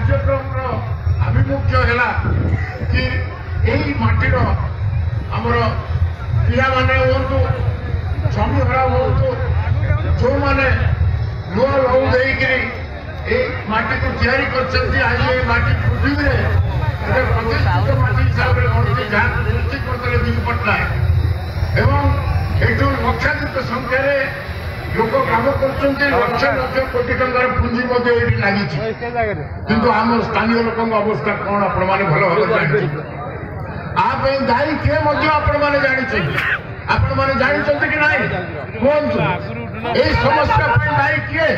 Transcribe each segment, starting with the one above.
कार्यक्रम आभिमुख्य है कि यही माटीर आमर पिला माने हूँ जमीहरा हूँ जो मैंने लुह लहू देकरी माटी को तैयारी कर आज ये माटी पृथ्वी में प्रतिष्ठित माटी हिसाब से गणति जहाँ सृष्टि करते विजु पट्टनायक एवं ये लक्षाधिक संख्यार लोक काम कर लक्ष लक्ष कोटी टंकार पुंजी लगी किंतु आम स्थानीय लोक अवस्था कौन आपण मैंने भल भाव आप दायी किए आपण मैंने जानते आपण मैंने जानते कि नहीं कहतु ये समस्या दायी किए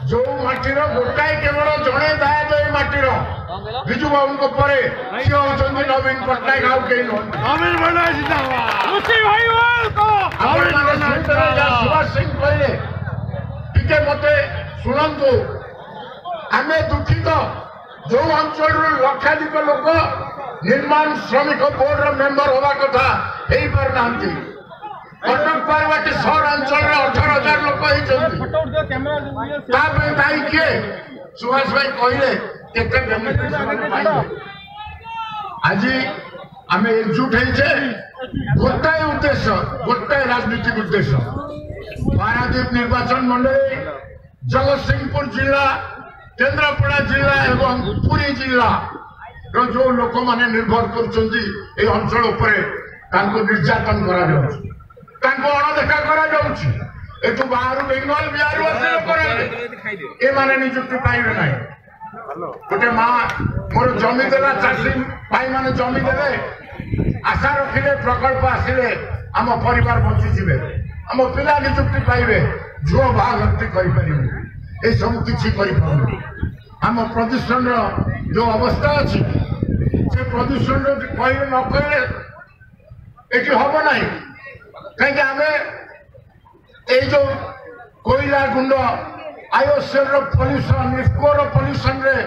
जो माटीर गोटाए केवल जड़े दायित्व ये माटीर विजु बाबू पर सी होती नवीन पट्टनायक आउ कहीं सुभाष सिंह कहले टे मत शुणु आम दुखित जो अंचल लक्षाधिक लोक निर्माण श्रमिक बोर्ड मेंबर हवा कथा हो पारना कटक पार्वती सहरांचल 18,000 लोक होती दायी किए सुभाष भाई कहले आज आम एकजुट होचे गोटाए उद्देश्य गोटाए राजनीतिक उद्देश्य पारादीप निर्वाचन मंडली जगतसिंहपुर जिला केन्द्रापड़ा जिला एवं पुरी जिला रो जो लोक माने निर्भर कर अंचल निर्यातन कर बाहर बेंगल बिहार ये निजुक्ति पाइबे ना गोटे माँ मोर जमी देला चाषी भाई माने जमी देवे आशा रखिले प्रकल्प आसिले आम परिवार बंचीजे आम पिला निजुक्ति पाइबे झुओ बाहर कर ये सब किसी आम प्रदूषण जो अवस्था अच्छी से प्रदूषण कहे न कहे ये हम ना कहीं आम जो कोयला गुंड आयोसेल पल्यूशन इफकोर पल्यूशन रे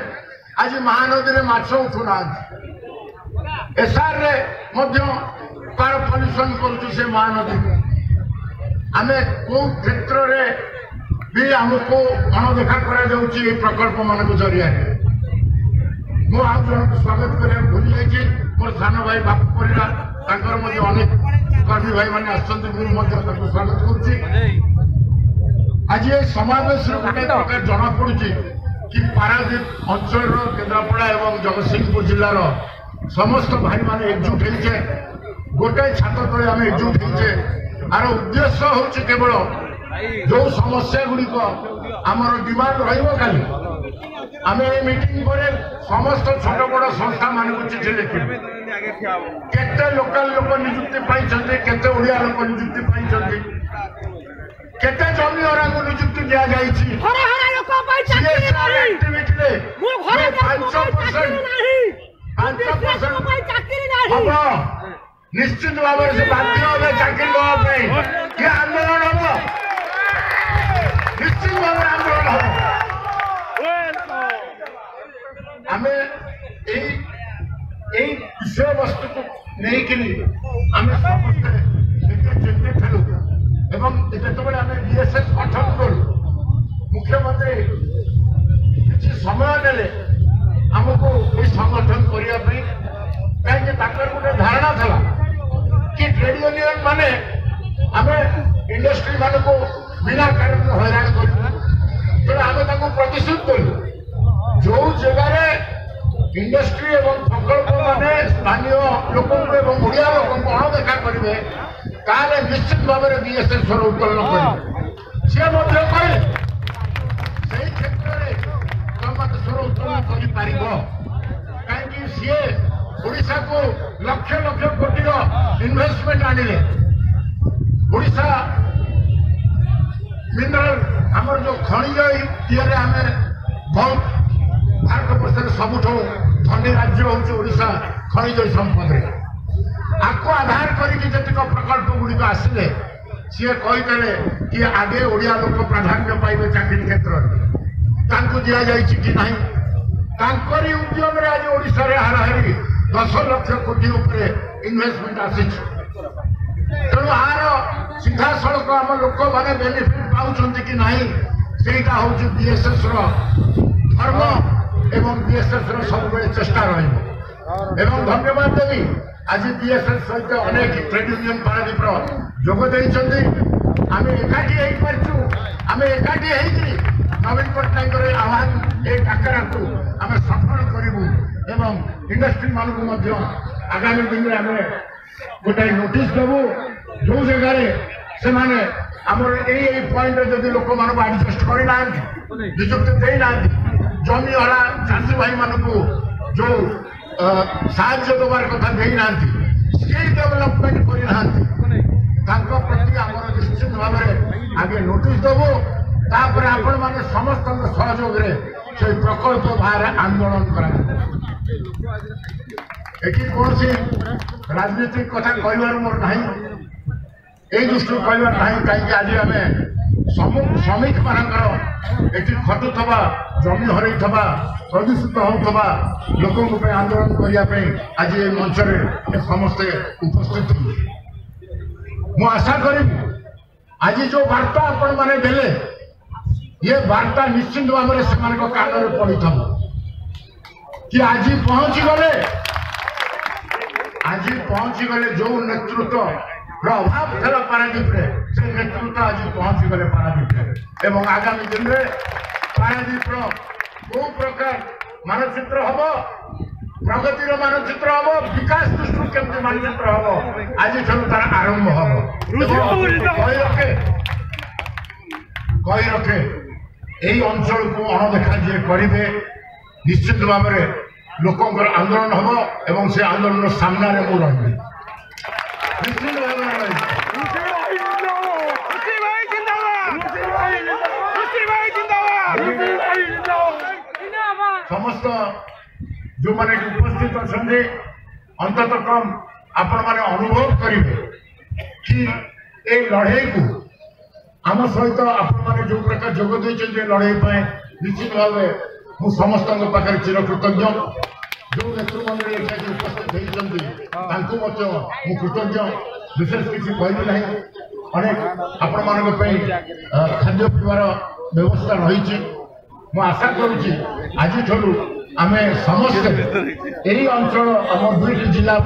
आज महानदी में माछ उठुना एसआर कार पल्यूशन कर महानदी आम कौ क्षेत्र में भी आमको अणदेखा प्रकल्प मान जरिया मु आज जन स्वागत कर भूली जाइए मोर सान भाई बापू परिवार अनेक कर्मी भाई मैंने स्वागत आज ये समावेश गोटे प्रकार जना पड़ी कि पारादीप अंचल केन्द्रापड़ा एवं जगतसिंहपुर जिलार समस्त भाई माने एकजुट होइछे गोटे छात तले आम एकजुट होइछे आर उद्देश्य हूँ केवल जो समस्या गुड़िक आमर डिमांड रही आम मीटिंग पर समस्त छोट बड़ संस्था मान चिठी लिखे केते लोकल लोक निजुक्ति पाई केते ओडिया लोक निजुक्ति पाई केते जमीहरा को निजुक्ति दिया जाइछि निश्चित भाव से बाध्य हे चाकरी देवा आंदोलन हम निश्चित भाव आंदोलन हम आम विषय वस्तु को लेकिन आम समस्ते चिंतित हेलु एवं जितेबाला आम बीएसएस गठन कलु मुख्यमंत्री किसी समय ने आमको ये संगठन करने कहीं गोटे धारणा था कि ट्रेड यूनियन माने आम इंडस्ट्री मान को बिना कारण हैरान कर आम प्रतिशोध कलु जो जगह इंडस्ट्री एवं प्रकल्प माने स्थानीय लोक ओडिया लोक अणदेखा करेंगे ताले निश्चित भाव में बीएसएस स्वर उत्तोलन करेंगे सी कहे से क्षेत्र में स्वर उत्तोलन कर कहीं सी ओडिशा को लक्ष लक्ष कोटी इन्वेस्टमेंट आनिले ओडिशा मिनरल आमर जो खनिज ये आम बहुत भारत वर्ष सबुठ धनी राज्य हूँ ओडिशा खनिज संपद आपको आधार करके प्रकल्प गुड़िक आसिले सी कहीदेले कि आगे ओडिया लोक प्राधान्य पाइबे चाकरी क्षेत्र में दि जाए कि नहीं उद्यम आज ओडिशा रे हाराहारी 10 लाख कोटी इन्वेस्टमेंट आसी तेणु आर सीधा सड़क आम लोक मैंने बेनिफिट पाउछन्ति कि नहीं सेटा हूँ बीएसएस धर्म एवं बीएसएस सब चेष्टा रही धन्यवाद देवी आज बीएसएस सहित अनेक ट्रेड यूनियन पारादीप जोग आम एकाठी आम एकाठी नवीन पट्टनायक आह्वान ए डाकरा को आम सफल करूँ एवं इंडस्ट्री मानक आगामी दिन में आम गोटे नोटिस देवु जो जगार से आमर यही पॉइंट जदि लोक मान आडजस्ट करना निजुक्ति देना जमी हरा चाषी भाई मान जो साहाय्य देवार कथा देना स्किल डेवलपमेंट करना प्रति आम निश्चित भाव में आगे नोटिस देवु तापर आपण माने समस्त सहयोग से प्रकल्प बाहर आंदोलन करा कौन सी राजनीतिक कथा कहवार मोर ना यही दृष्टि कहवार ना कहीं आज आम श्रमिक मानकर ये खटुवा जमी हर प्रदूषित होता लोकों आंदोलन करने आज ये मंच में समस्ते उपस्थित मु आशा करी आज जो वार्ता आपण मैंने देले ये वार्ता निश्चित भाव में से कान में पड़ी था कि आज पहुंची गले जो नेतृत्व अभाव था पारादीप से नेतृत्व आज पहुंची गले पारादीप एवं आगामी दिन में पारादीप बहु प्रकार मानचित्र हम प्रगतिर मानचित्र हम विकास दृष्टि केमती मानचित्र हम आज तार आरंभ हम कही रखे यही अंचल को अणदेखा जी करेंगे निश्चित भाव में लोकंर आंदोलन हम एवं से आंदोलन सामना मु रही निश्चित भाव समस्त जो मैंने उपस्थित अच्छा अंतत कम आपण मैंने अनुभव करेंगे कि ये लड़ाई को आम सहित आपने जो प्रकार जोग देते लड़ाई निश्चित भाव मु समस्त पाखे चिरकृतज्ञ जो नेतृमंडल उपस्थित होती मु कृतज्ञ विशेष किसी कहबी ना अनेक आपण मान खाद्य पीवार व्यवस्था रही मु आशा करुच्ची आज आम समस्ते यही अंचल आम दुईटी जिला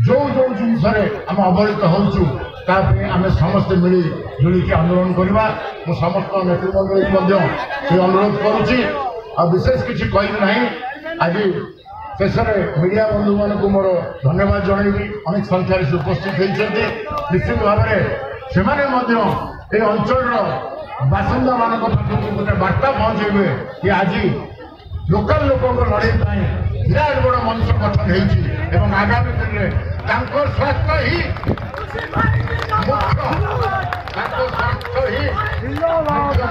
जो जो जिनस आम अवहेलित होचु आम समस्ते मिली जुड़िकी आंदोलन करवा मु समस्त नेतृमंडल से अनुरोध करुच्ची आ विशेष किसी कहबी ना आज शेष मीडिया बंधु मान मोर धन्यवाद जनइबी अनेक संख्यार से उपस्थित होती निश्चित भाव में से अंचल बासिंदा मान गोटे बार्ता पहुंचे कि आज लोकल लोकों लड़ाई विराट बड़ मंच गठन होती आगामी दिन में स्वास्थ्य ही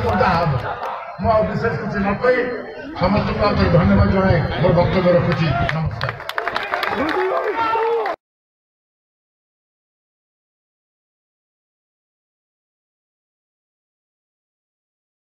मुदा हम मु विशेष किसी न कही समस्त धन्यवाद जनाए मोर वक्तव्य रखुची नमस्कार।